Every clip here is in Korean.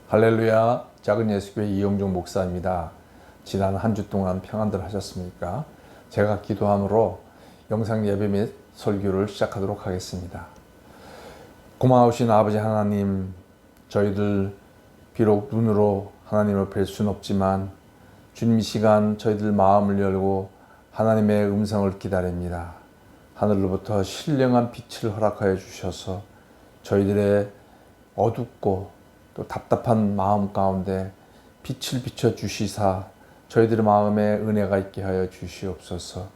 할렐루야, 작은 예수교회 이영종 목사입니다. 지난 한 주 동안 평안들 하셨습니까? 제가 기도함으로 영상 예배 및 설교를 시작하도록 하겠습니다. 고마우신 아버지 하나님, 저희들 비록 눈으로 하나님을 뵐 수는 없지만 주님 이 시간 저희들 마음을 열고 하나님의 음성을 기다립니다. 하늘로부터 신령한 빛을 허락하여 주셔서 저희들의 어둡고 또 답답한 마음 가운데 빛을 비춰 주시사 저희들의 마음에 은혜가 있게 하여 주시옵소서.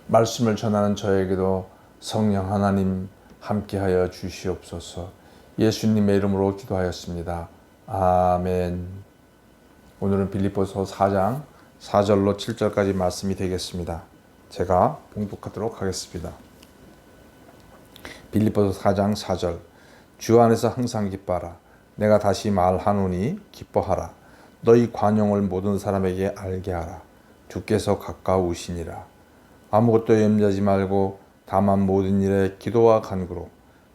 말씀을 전하는 저에게도 성령 하나님 함께 하여 주시옵소서. 예수님의 이름으로 기도하였습니다. 아멘. 오늘은 빌립보서 4장 4절로 7절까지 말씀이 되겠습니다. 제가 봉독하도록 하겠습니다. 빌립보서 4장 4절. 주 안에서 항상 기뻐하라. 내가 다시 말하노니 기뻐하라. 너희 관용을 모든 사람에게 알게 하라. 주께서 가까우시니라. 아무것도 염려하지 말고 다만 모든 일에 기도와 간구로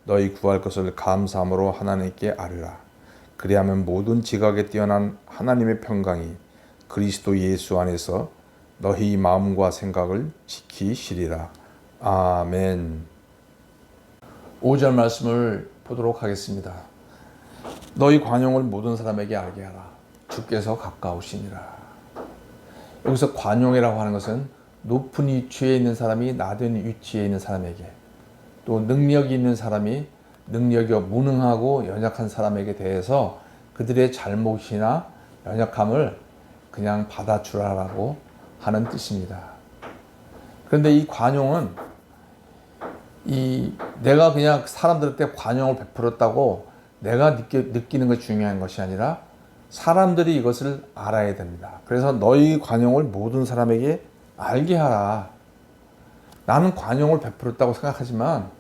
너희 구할 것을 감사함으로 하나님께 아뢰라. 그리하면 모든 지각에 뛰어난 하나님의 평강이 그리스도 예수 안에서 너희 마음과 생각을 지키시리라. 아멘. 5절 말씀을 보도록 하겠습니다. 너희 관용을 모든 사람에게 알게 하라. 주께서 가까우시니라. 여기서 관용이라고 하는 것은 높은 위치에 있는 사람이 낮은 위치에 있는 사람에게, 또 능력이 있는 사람이 능력이 무능하고 연약한 사람에게 대해서 그들의 잘못이나 연약함을 그냥 받아주라라고 하는 뜻입니다. 그런데 이 관용은 내가 그냥 사람들한테 관용을 베풀었다고 내가 느끼는 것이 중요한 것이 아니라 사람들이 이것을 알아야 됩니다. 그래서 너희 관용을 모든 사람에게 알게 하라. 나는 관용을 베풀었다고 생각하지만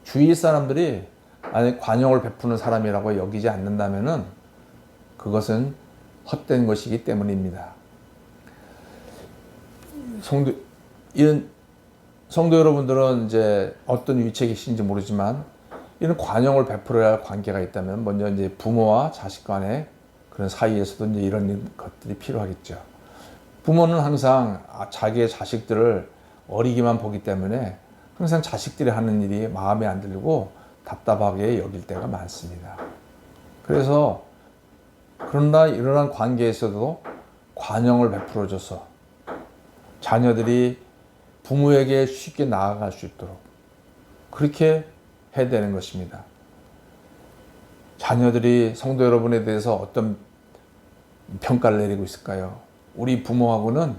주위 사람들이 관용을 베푸는 사람이라고 여기지 않는다면은 그것은 헛된 것이기 때문입니다. 성도 여러분들은 이제 어떤 위치에 계신지 모르지만 이런 관용을 베풀어야 할 관계가 있다면 먼저 이제 부모와 자식 간의 그런 사이에서도 이제 이런 것들이 필요하겠죠. 부모는 항상 자기의 자식들을 어리기만 보기 때문에 항상 자식들이 하는 일이 마음에 안 들고 답답하게 여길 때가 많습니다. 그래서 그러나 이러한 관계에서도 관용을 베풀어줘서 자녀들이 부모에게 쉽게 나아갈 수 있도록 그렇게 해야 되는 것입니다. 자녀들이 성도 여러분에 대해서 어떤 평가를 내리고 있을까요? 우리 부모하고는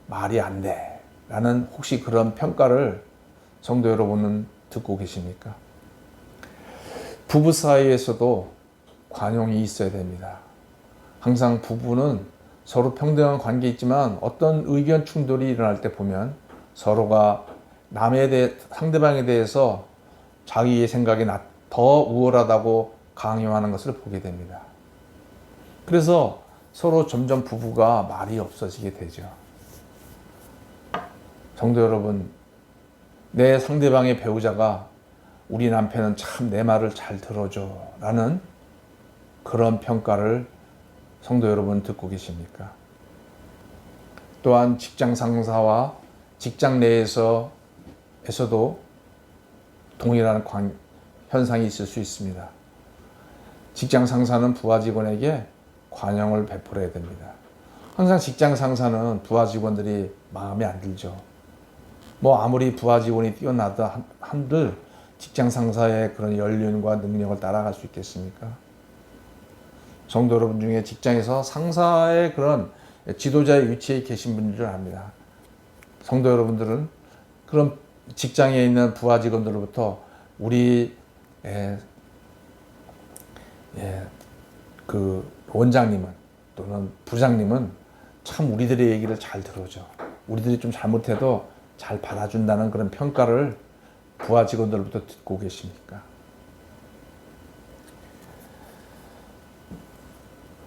말이 안 돼 라는 혹시 그런 평가를 성도 여러분은 듣고 계십니까? 부부 사이에서도 관용이 있어야 됩니다. 항상 부부는 서로 평등한 관계 있지만 어떤 의견 충돌이 일어날 때 보면 서로가 상대방에 대해서 자기의 생각이 더 우월하다고 강요하는 것을 보게 됩니다. 그래서 서로 점점 부부가 말이 없어지게 되죠. 성도 여러분, 내 상대방의 배우자가 우리 남편은 참 내 말을 잘 들어줘 라는 그런 평가를 성도 여러분 듣고 계십니까? 또한 직장 상사와 직장 내에서도 동일한 현상이 있을 수 있습니다. 직장 상사는 부하 직원에게 관용을 베풀어야 됩니다. 항상 직장 상사는 부하 직원들이 마음에 안 들죠. 아무리 부하 직원이 뛰어나다 한들 직장 상사의 그런 연륜과 능력을 따라갈 수 있겠습니까? 성도 여러분 중에 직장에서 상사의 그런 지도자의 위치에 계신 분들을 압니다. 성도 여러분들은 그런 직장에 있는 부하 직원들로부터 우리 그 원장님은 또는 부장님은 참 우리들의 얘기를 잘 들어줘. 우리들이 좀 잘못해도 잘 받아준다는 그런 평가를 부하 직원들로부터 듣고 계십니까?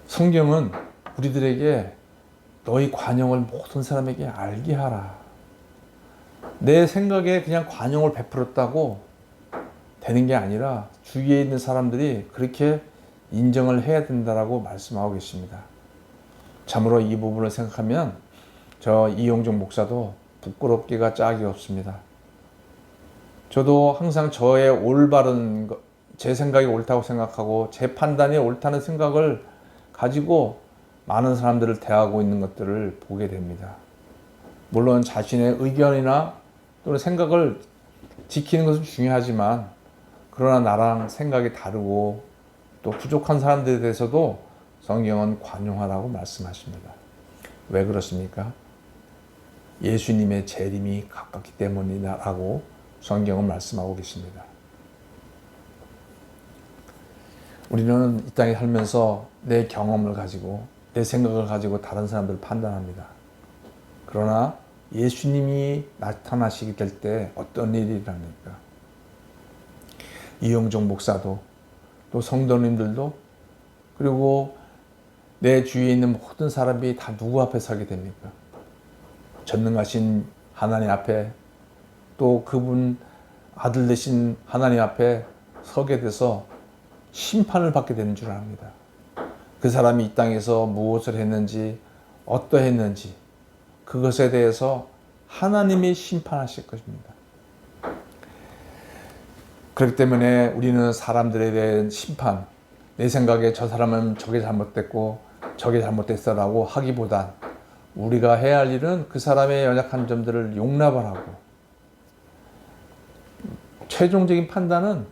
성경은 우리들에게 너희 관용을 모든 사람에게 알게 하라. 내 생각에 그냥 관용을 베풀었다고 되는 게 아니라 주위에 있는 사람들이 그렇게 인정을 해야 된다라고 말씀하고 계십니다. 참으로 이 부분을 생각하면 저 이용종 목사도 부끄럽기가 짝이 없습니다. 저도 항상 저의 올바른 제 생각이 옳다고 생각하고 제 판단이 옳다는 생각을 가지고 많은 사람들을 대하고 있는 것들을 보게 됩니다. 물론 자신의 의견이나 또는 생각을 지키는 것은 중요하지만 그러나 나랑 생각이 다르고 또 부족한 사람들에 대해서도 성경은 관용하라고 말씀하십니다. 왜 그렇습니까? 예수님의 재림이 가깝기 때문이라고 성경은 말씀하고 계십니다. 우리는 이 땅에 살면서 내 경험을 가지고 내 생각을 가지고 다른 사람들을 판단합니다. 그러나 예수님이 나타나시게 될 때 어떤 일이 일어납니까? 이용종 목사도 또 성도님들도 그리고 내 주위에 있는 모든 사람이 다 누구 앞에 서게 됩니까? 전능하신 하나님 앞에 또 그분 아들 되신 하나님 앞에 서게 돼서 심판을 받게 되는 줄 압니다. 그 사람이 이 땅에서 무엇을 했는지 어떠했는지 그것에 대해서 하나님이 심판하실 것입니다. 그렇기 때문에 우리는 사람들에 대한 심판, 내 생각에 저 사람은 저게 잘못됐고 저게 잘못됐어라고 하기보단 우리가 해야 할 일은 그 사람의 연약한 점들을 용납을 하고 최종적인 판단은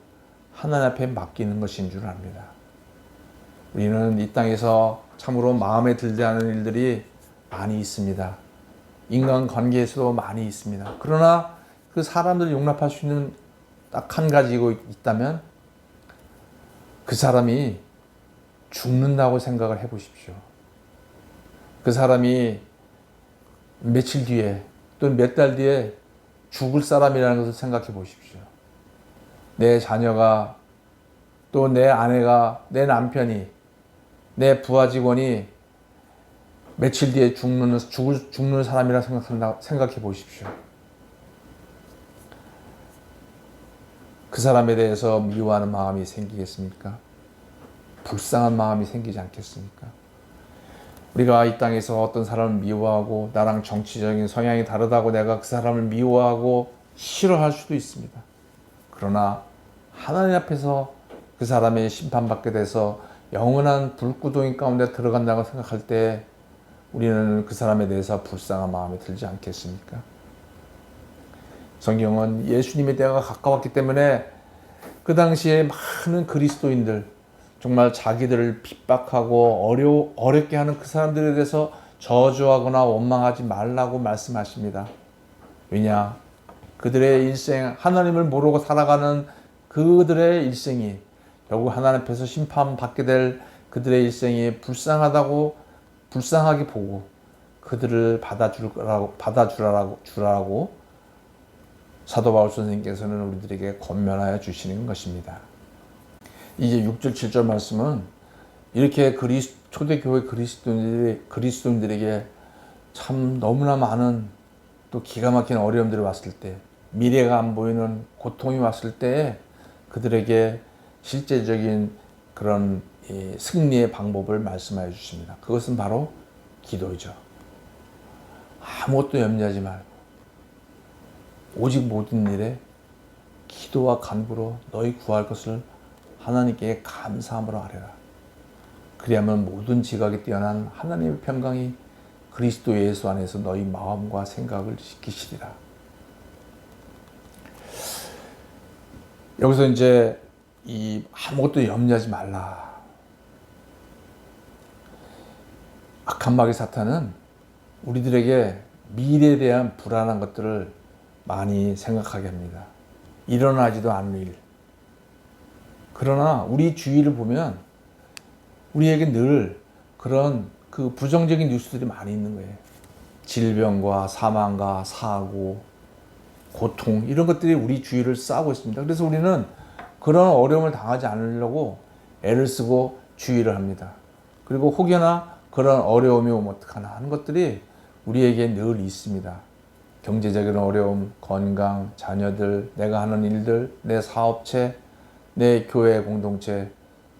하나님 앞에 맡기는 것인 줄 압니다. 우리는 이 땅에서 참으로 마음에 들지 않은 일들이 많이 있습니다. 인간관계에서도 많이 있습니다. 그러나 그 사람들을 용납할 수 있는 딱 한 가지가 있다면 그 사람이 죽는다고 생각을 해보십시오. 그 사람이 며칠 뒤에 또는 몇 달 뒤에 죽을 사람이라는 것을 생각해 보십시오. 내 자녀가 또 내 아내가 내 남편이 내 부하 직원이 며칠 뒤에 죽는 사람이라 생각해 보십시오. 그 사람에 대해서 미워하는 마음이 생기겠습니까? 불쌍한 마음이 생기지 않겠습니까? 우리가 이 땅에서 어떤 사람을 미워하고 나랑 정치적인 성향이 다르다고 내가 그 사람을 미워하고 싫어할 수도 있습니다. 그러나 하나님 앞에서 그 사람이 심판받게 돼서 영원한 불구덩이 가운데 들어간다고 생각할 때 우리는 그 사람에 대해서 불쌍한 마음이 들지 않겠습니까? 성경은 예수님의 때가 가까웠기 때문에 그 당시에 많은 그리스도인들 정말 자기들을 핍박하고 어렵게 하는 그 사람들에 대해서 저주하거나 원망하지 말라고 말씀하십니다. 왜냐? 그들의 일생, 하나님을 모르고 살아가는 그들의 일생이 결국 하나님 앞에서 심판받게 될 그들의 일생이 불쌍하게 보고 그들을 받아주라고 사도 바울 선생님께서는 우리들에게 권면하여 주시는 것입니다. 이제 6절 7절 말씀은 이렇게 초대교회 그리스도인들에게 참 너무나 많은 또 기가 막힌 어려움들이 왔을 때 미래가 안 보이는 고통이 왔을 때 그들에게 실제적인 그런 승리의 방법을 말씀하여 주십니다. 그것은 바로 기도이죠. 아무것도 염려하지 말고 오직 모든 일에 기도와 간구로 너희 구할 것을 하나님께 감사함으로 아뢰라. 그리하면 모든 지각이 뛰어난 하나님의 평강이 그리스도 예수 안에서 너희 마음과 생각을 지키시리라. 여기서 이제 아무것도 염려하지 말라. 악한 마귀 사탄은 우리들에게 미래에 대한 불안한 것들을 많이 생각하게 합니다. 일어나지도 않을 일. 그러나 우리 주위를 보면 우리에게 늘 그런 그 부정적인 뉴스들이 많이 있는 거예요. 질병과 사망과 사고, 고통 이런 것들이 우리 주위를 싸고 있습니다. 그래서 우리는 그런 어려움을 당하지 않으려고 애를 쓰고 주의를 합니다. 그리고 혹여나 그런 어려움이 오면 어떡하나 하는 것들이 우리에게 늘 있습니다. 경제적인 어려움, 건강, 자녀들, 내가 하는 일들, 내 사업체, 내 교회 공동체,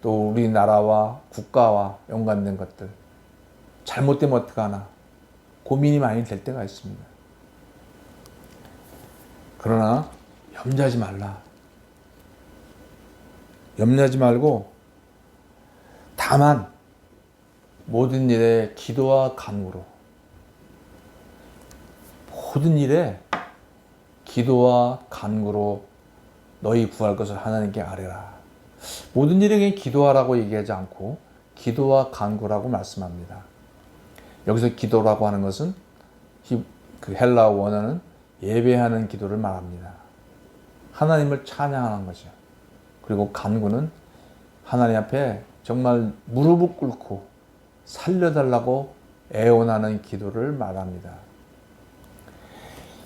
또 우리나라와 국가와 연관된 것들 잘못되면 어떡하나 고민이 많이 될 때가 있습니다. 그러나 염려하지 말라. 염려하지 말고 다만 모든 일에 기도와 간구로 모든 일에 기도와 간구로 너희 구할 것을 하나님께 아뢰라. 모든 일에 그냥 기도하라고 얘기하지 않고 기도와 간구라고 말씀합니다. 여기서 기도라고 하는 것은 그 헬라어 원어는 예배하는 기도를 말합니다. 하나님을 찬양하는 거죠. 그리고 간구는 하나님 앞에 정말 무릎을 꿇고 살려달라고 애원하는 기도를 말합니다.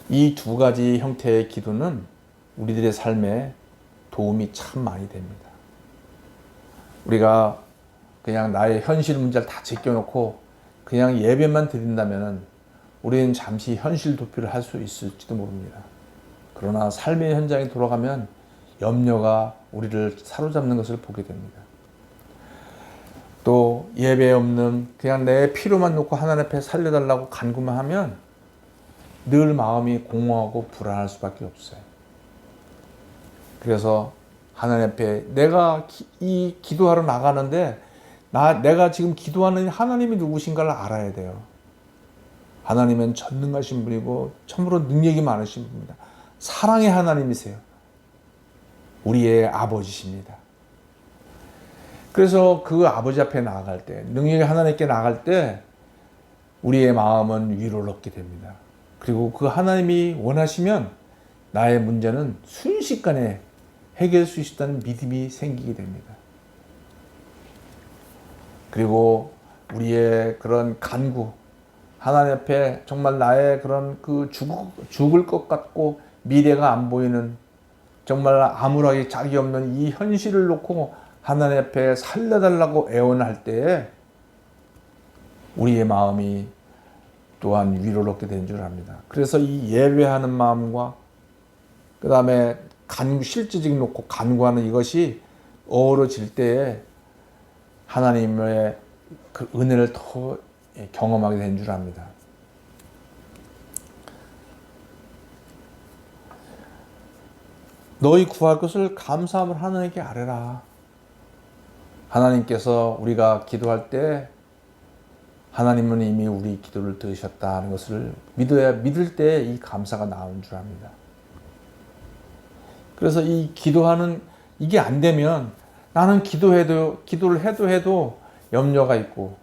이 두 가지 형태의 기도는 우리들의 삶에 도움이 참 많이 됩니다. 우리가 그냥 나의 현실 문제를 다 제껴놓고 그냥 예배만 드린다면 우리는 잠시 현실 도피를 할 수 있을지도 모릅니다. 그러나 삶의 현장에 돌아가면 염려가 우리를 사로잡는 것을 보게 됩니다. 또 예배 없는 그냥 내 필요만 놓고 하나님 앞에 살려달라고 간구만 하면 늘 마음이 공허하고 불안할 수밖에 없어요. 그래서 하나님 앞에 내가 이 기도하러 나가는데 내가 지금 기도하는 하나님이 누구신가를 알아야 돼요. 하나님은 전능하신 분이고 참으로 능력이 많으신 분입니다. 사랑의 하나님이세요. 우리의 아버지십니다. 그래서 그 아버지 앞에 나아갈 때, 능력의 하나님께 나아갈 때 우리의 마음은 위로를 얻게 됩니다. 그리고 그 하나님이 원하시면 나의 문제는 순식간에 해결할 수 있다는 믿음이 생기게 됩니다. 그리고 우리의 그런 간구, 하나님 앞에 정말 나의 그런 그 죽을 것 같고 미래가 안 보이는 정말 아무렇게 짝이 없는 이 현실을 놓고 하나님 앞에 살려달라고 애원할 때에 우리의 마음이 또한 위로를 얻게 되는 줄 압니다. 그래서 이 예배하는 마음과 그 다음에 실제적인 놓고 간구하는 이것이 어우러질 때에 하나님의 그 은혜를 더 경험하게 되는 줄 압니다. 너희 구할 것을 감사함을 하나님께 아뢰라. 하나님께서 우리가 기도할 때 하나님은 이미 우리 기도를 들으셨다는 것을 믿을 때 이 감사가 나오는 줄 압니다. 그래서 이 기도하는 이게 안 되면 나는 기도를 해도 염려가 있고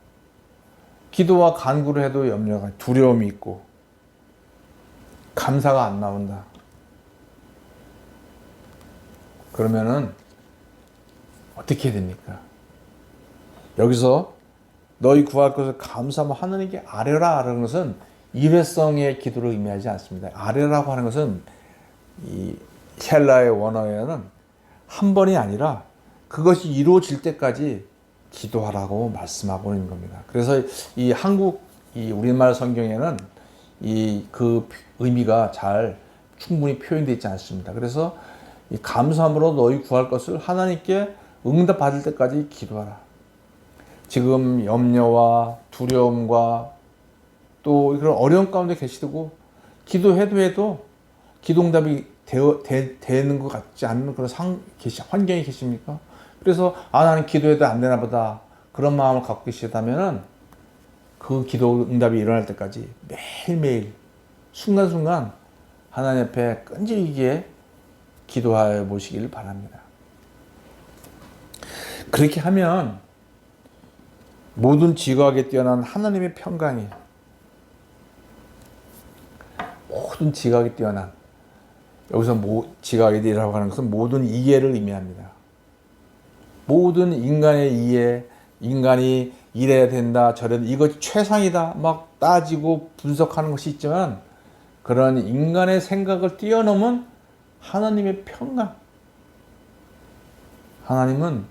기도와 간구를 해도 염려가 두려움이 있고 감사가 안 나온다. 그러면은 어떻게 해야 됩니까? 여기서 너희 구할 것을 감사하면 하나님께 아뢰라 하는 것은 일회성의 기도를 의미하지 않습니다. 아뢰라고 하는 것은 이 헬라의 원어에는 한 번이 아니라 그것이 이루어질 때까지 기도하라고 말씀하고 있는 겁니다. 그래서 이 우리말 성경에는 그 의미가 충분히 표현되어 있지 않습니다. 그래서 이 감사함으로 너희 구할 것을 하나님께 응답받을 때까지 기도하라. 지금 염려와 두려움과 또 그런 어려움 가운데 계시고 기도해도 기도응답이 되는 것 같지 않은 그런 환경에 계십니까? 그래서 나는 기도해도 안 되나 보다 그런 마음을 갖고 계시다면은 그 기도응답이 일어날 때까지 매일매일 순간순간 하나님 앞에 끈질기게 기도해 보시길 바랍니다. 그렇게 하면 모든 지각에 뛰어난 하나님의 평강이 모든 지각에 뛰어난 여기서 지각이라고 하는 것은 모든 이해를 의미합니다. 모든 인간의 이해, 인간이 이래야 된다, 저래야 된다, 이것이 최상이다 막 따지고 분석하는 것이 있지만 그런 인간의 생각을 뛰어넘은 하나님의 평강. 하나님은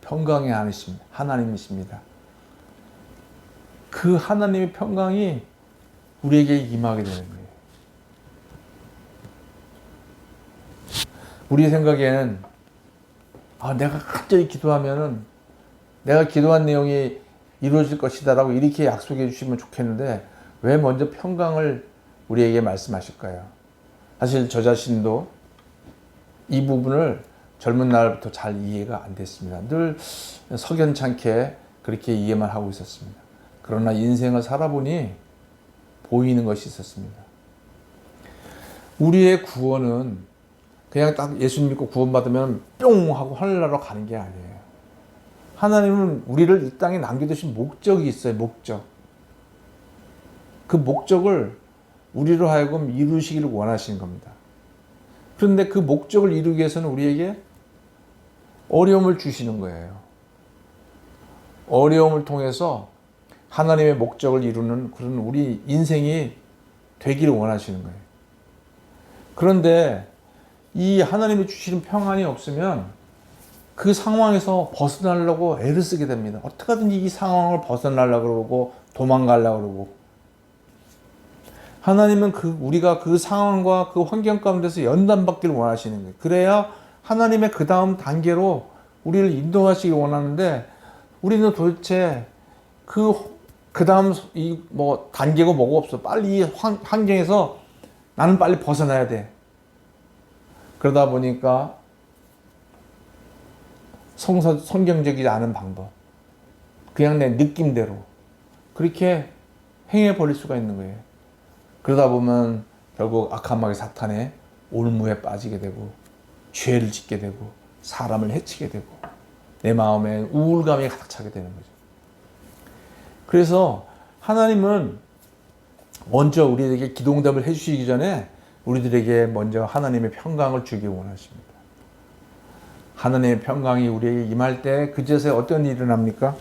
평강의 하나님이십니다. 그 하나님의 평강이 우리에게 임하게 되는 거예요. 우리 생각에는 내가 간절히 기도하면은 내가 기도한 내용이 이루어질 것이다라고 이렇게 약속해 주시면 좋겠는데 왜 먼저 평강을 우리에게 말씀하실까요? 사실 저 자신도 이 부분을 젊은 날부터 잘 이해가 안 됐습니다. 늘 석연찮게 그렇게 이해만 하고 있었습니다. 그러나 인생을 살아보니 보이는 것이 있었습니다. 우리의 구원은 그냥 딱 예수 믿고 구원받으면 뿅 하고 하늘나라로 가는 게 아니에요. 하나님은 우리를 이 땅에 남겨두신 목적이 있어요. 목적. 그 목적을 우리로 하여금 이루시기를 원하시는 겁니다. 그런데 그 목적을 이루기 위해서는 우리에게 어려움을 주시는 거예요. 어려움을 통해서 하나님의 목적을 이루는 그런 우리 인생이 되기를 원하시는 거예요. 그런데 이 하나님이 주시는 평안이 없으면 그 상황에서 벗어나려고 애를 쓰게 됩니다. 어떻게 하든지 이 상황을 벗어나려고 그러고 도망가려고 그러고 하나님은 우리가 그 상황과 그 환경 가운데서 연단받기를 원하시는 거예요. 그래야 하나님의 그 다음 단계로 우리를 인도하시길 원하는데 우리는 도대체 그 다음 단계가 뭐가 없어. 빨리 이 환경에서 나는 빨리 벗어나야 돼. 그러다 보니까 성경적이지 않은 방법, 그냥 내 느낌대로 그렇게 행해 버릴 수가 있는 거예요. 그러다 보면 결국 악한 마귀 사탄의 올무에 빠지게 되고 죄를 짓게 되고 사람을 해치게 되고 내 마음에 우울감이 가득 차게 되는 거죠. 그래서 하나님은 먼저 우리에게 기도응답을 해주시기 전에 우리들에게 먼저 하나님의 평강을 주기 원하십니다. 하나님의 평강이 우리에게 임할 때 그제서야 어떤 일이 일어납니까?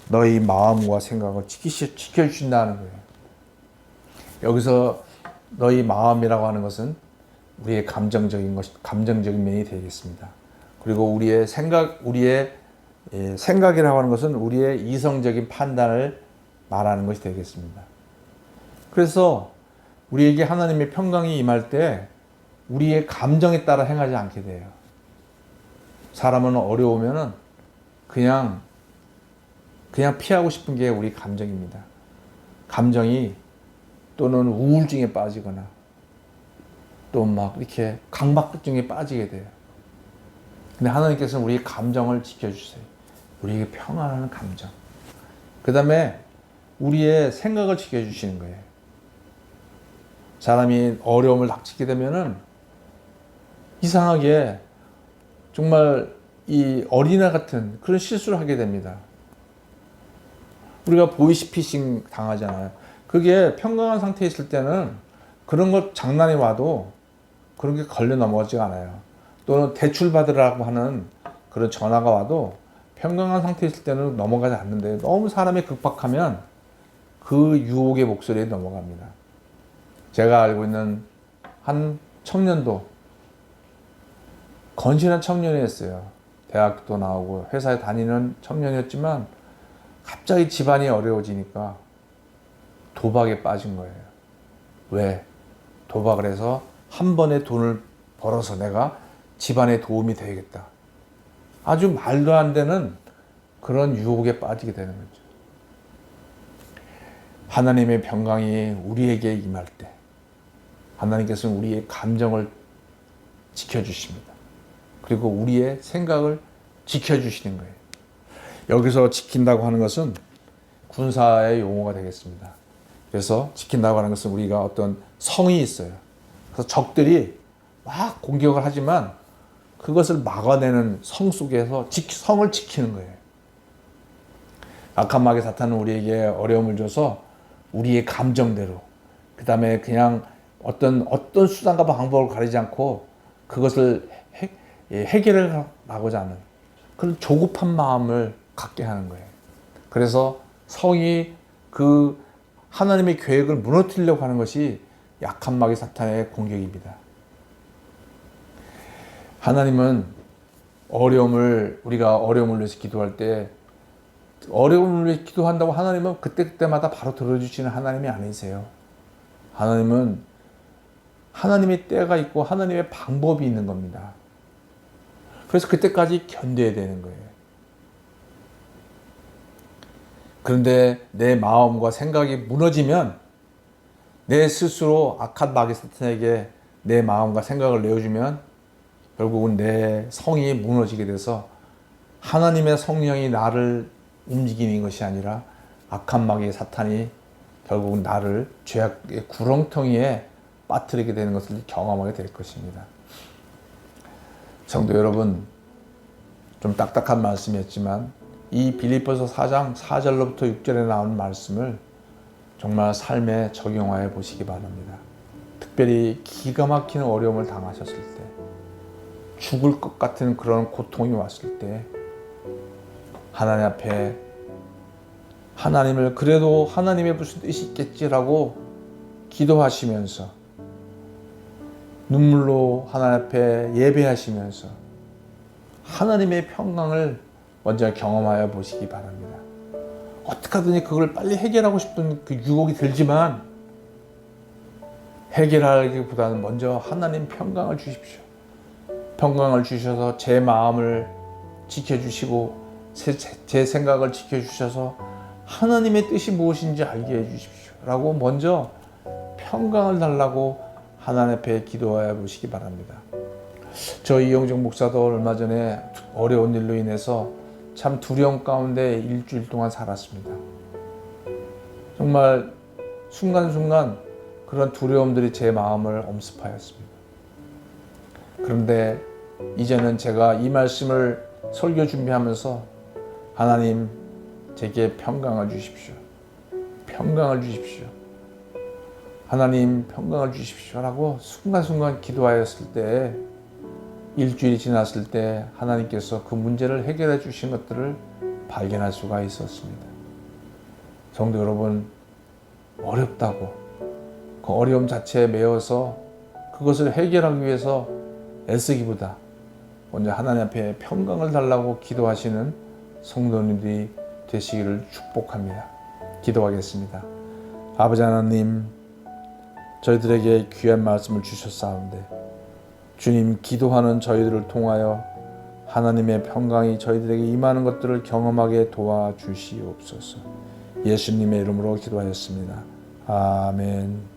너희 마음과 생각을 지켜주신다는 거예요. 여기서 너희 마음이라고 하는 것은 우리의 감정적인 면이 되겠습니다. 그리고 우리의 생각이라고 하는 것은 우리의 이성적인 판단을 말하는 것이 되겠습니다. 그래서 우리에게 하나님의 평강이 임할 때 우리의 감정에 따라 행하지 않게 돼요. 사람은 어려우면은 그냥 피하고 싶은 게 우리 감정입니다. 감정이 또는 우울증에 빠지거나 또 막 이렇게 강박증에 빠지게 돼요. 근데 하나님께서는 우리의 감정을 지켜주세요. 우리에게 평안한 감정. 그 다음에 우리의 생각을 지켜주시는 거예요. 사람이 어려움을 닥치게 되면은 이상하게 정말 이 어린애 같은 그런 실수를 하게 됩니다. 우리가 보이스피싱 당하잖아요. 그게 평강한 상태에 있을 때는 그런 것 장난이 와도 그런 게 걸려 넘어가지가 않아요. 또는 대출 받으라고 하는 그런 전화가 와도 평강한 상태에 있을 때는 넘어가지 않는데 너무 사람이 급박하면 그 유혹의 목소리에 넘어갑니다. 제가 알고 있는 한 청년도 건실한 청년이었어요. 대학도 나오고 회사에 다니는 청년이었지만 갑자기 집안이 어려워지니까 도박에 빠진 거예요. 왜? 도박을 해서 한 번에 돈을 벌어서 내가 집안에 도움이 되겠다. 아주 말도 안 되는 그런 유혹에 빠지게 되는 거죠. 하나님의 평강이 우리에게 임할 때 하나님께서는 우리의 감정을 지켜주십니다. 그리고 우리의 생각을 지켜주시는 거예요. 여기서 지킨다고 하는 것은 군사의 용어가 되겠습니다. 그래서 지킨다고 하는 것은 우리가 어떤 성이 있어요. 그래서 적들이 막 공격을 하지만 그것을 막아내는 성 속에서 성을 지키는 거예요. 악한 마귀 사탄은 우리에게 어려움을 줘서 우리의 감정대로 그 다음에 그냥 어떤 수단과 방법을 가리지 않고 그것을 해결을 하고자 하는 그런 조급한 마음을 갖게 하는 거예요. 그래서 성이 그 하나님의 계획을 무너뜨리려고 하는 것이 약한 마귀 사탄의 공격입니다. 하나님은 우리가 어려움을 위해서 기도할 때 어려움을 위해서 기도한다고 하나님은 그때마다 바로 들어주시는 하나님이 아니세요. 하나님은 하나님의 때가 있고 하나님의 방법이 있는 겁니다. 그래서 그때까지 견뎌야 되는 거예요. 그런데 내 마음과 생각이 무너지면 내 스스로 악한 마귀 사탄에게 내 마음과 생각을 내어주면 결국은 내 성이 무너지게 돼서 하나님의 성령이 나를 움직이는 것이 아니라 악한 마귀 사탄이 결국은 나를 죄악의 구렁텅이에 빠뜨리게 되는 것을 경험하게 될 것입니다. 성도 여러분, 좀 딱딱한 말씀이었지만 이 빌립보서 4장 4절로부터 6절에 나온 말씀을 정말 삶에 적용하여 보시기 바랍니다. 특별히 기가 막히는 어려움을 당하셨을 때, 죽을 것 같은 그런 고통이 왔을 때 하나님 앞에 하나님을 그래도 하나님의 무슨 뜻이 있겠지라고 기도하시면서 눈물로 하나님 앞에 예배하시면서 하나님의 평강을 먼저 경험하여 보시기 바랍니다. 어떻게 하든지 그걸 빨리 해결하고 싶은 그 유혹이 들지만 해결하기보다는 먼저 하나님 평강을 주십시오. 평강을 주셔서 제 마음을 지켜주시고 제 생각을 지켜주셔서 하나님의 뜻이 무엇인지 알게 해주십시오 라고 먼저 평강을 달라고 하나님 앞에 기도하여 보시기 바랍니다. 저 이영정 목사도 얼마 전에 어려운 일로 인해서 참 두려움 가운데 일주일 동안 살았습니다. 정말 순간순간 그런 두려움들이 제 마음을 엄습하였습니다. 그런데 이제는 제가 이 말씀을 설교 준비하면서 하나님 제게 평강을 주십시오. 평강을 주십시오. 하나님 평강을 주십시오 라고 순간순간 기도하였을 때 일주일이 지났을 때 하나님께서 그 문제를 해결해 주신 것들을 발견할 수가 있었습니다. 성도 여러분, 어렵다고 그 어려움 자체에 매여서 그것을 해결하기 위해서 애쓰기보다 먼저 하나님 앞에 평강을 달라고 기도하시는 성도님들이 되시기를 축복합니다. 기도하겠습니다. 아버지 하나님, 저희들에게 귀한 말씀을 주셨사온데 주님, 기도하는 저희들을 통하여 하나님의 평강이 저희들에게 임하는 것들을 경험하게 도와주시옵소서. 예수님의 이름으로 기도하였습니다. 아멘.